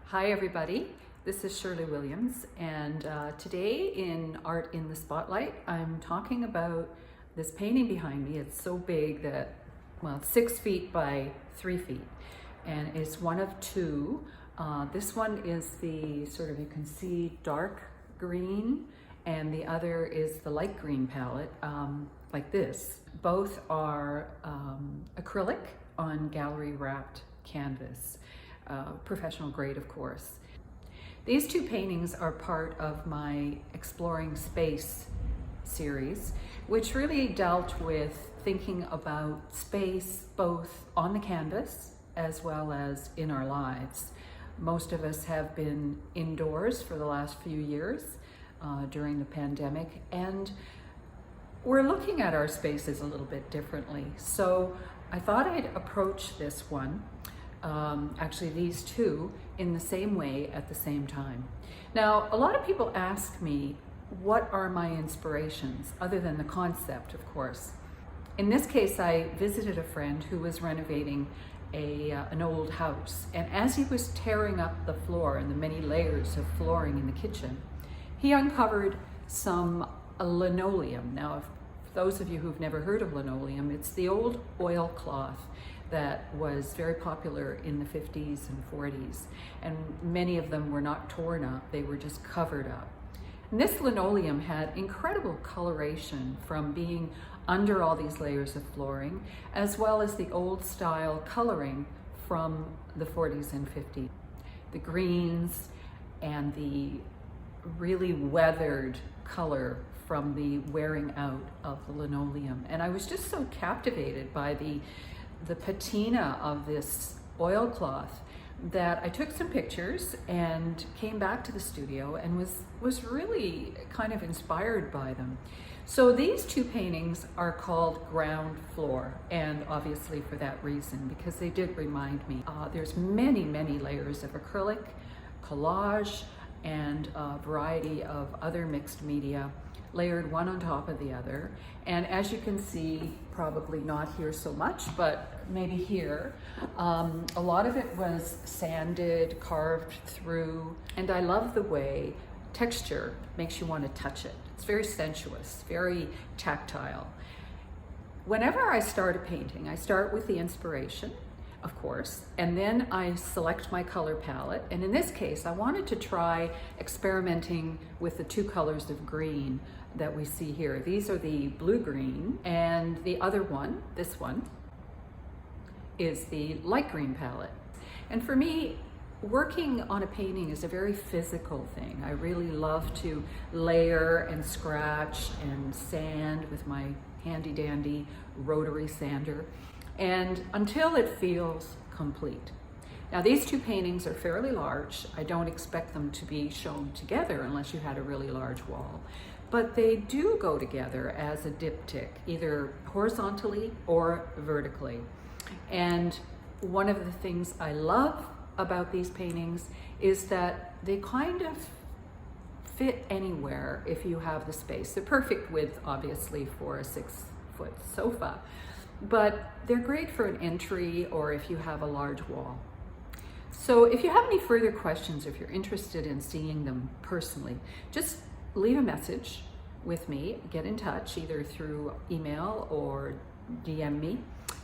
Hi everybody, this is Shirley Williams, and today in Art in the Spotlight I'm talking about this painting behind me. It's so big that, well, it's 6 feet by 3 feet, and it's one of two. This one is the sort of, you can see, dark green, and the other is the light green palette, like this. Both are acrylic on gallery wrapped canvas. Professional grade, of course. These two paintings are part of my Exploring Space series, which really dealt with thinking about space both on the canvas as well as in our lives. Most of us have been indoors for the last few years during the pandemic, and we're looking at our spaces a little bit differently. So I thought I'd approach this one, actually these two, in the same way at the same time. Now, a lot of people ask me, what are my inspirations, other than the concept, of course. In this case, I visited a friend who was renovating an old house, and as he was tearing up the floor and the many layers of flooring in the kitchen, he uncovered some linoleum. Now, for those of you who've never heard of linoleum, it's the old oilcloth that was very popular in the 50s and 40s, and many of them were not torn up, they were just covered up. And this linoleum had incredible coloration from being under all these layers of flooring, as well as the old style coloring from the 40s and 50s. The greens and the really weathered color from the wearing out of the linoleum. And I was just so captivated by the patina of this oilcloth that I took some pictures and came back to the studio and was really kind of inspired by them. So these two paintings are called Ground Floor, and obviously for that reason, because they did remind me. There's many layers of acrylic, collage, and a variety of other mixed media layered one on top of the other. And as you can see, probably not here so much, but maybe here, a lot of it was sanded, carved through, and I love the way texture makes you want to touch it. It's very sensuous, very tactile. Whenever I start a painting, I start with the inspiration, of course, and then I select my color palette. And in this case, I wanted to try experimenting with the two colors of green that we see here. These are the blue-green, and the other one, this one, is the light green palette. And for me, working on a painting is a very physical thing. I really love to layer and scratch and sand with my handy-dandy rotary sander, and until it feels complete. Now, these two paintings are fairly large. I don't expect them to be shown together unless you had a really large wall, but they do go together as a diptych, either horizontally or vertically. And one of the things I love about these paintings is that they kind of fit anywhere if you have the space. They're perfect width, obviously, for a 6-foot sofa, but they're great for an entry or if you have a large wall. So if you have any further questions, if you're interested in seeing them personally, just leave a message with me, get in touch either through email or DM me,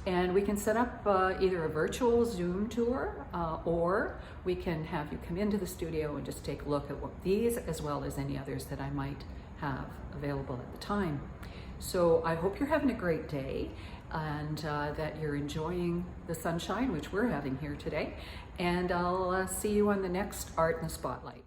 and we can set up either a virtual Zoom tour or we can have you come into the studio and just take a look at these as well as any others that I might have available at the time. So I hope you're having a great day, and that you're enjoying the sunshine, which we're having here today, and I'll see you on the next Art in the Spotlight.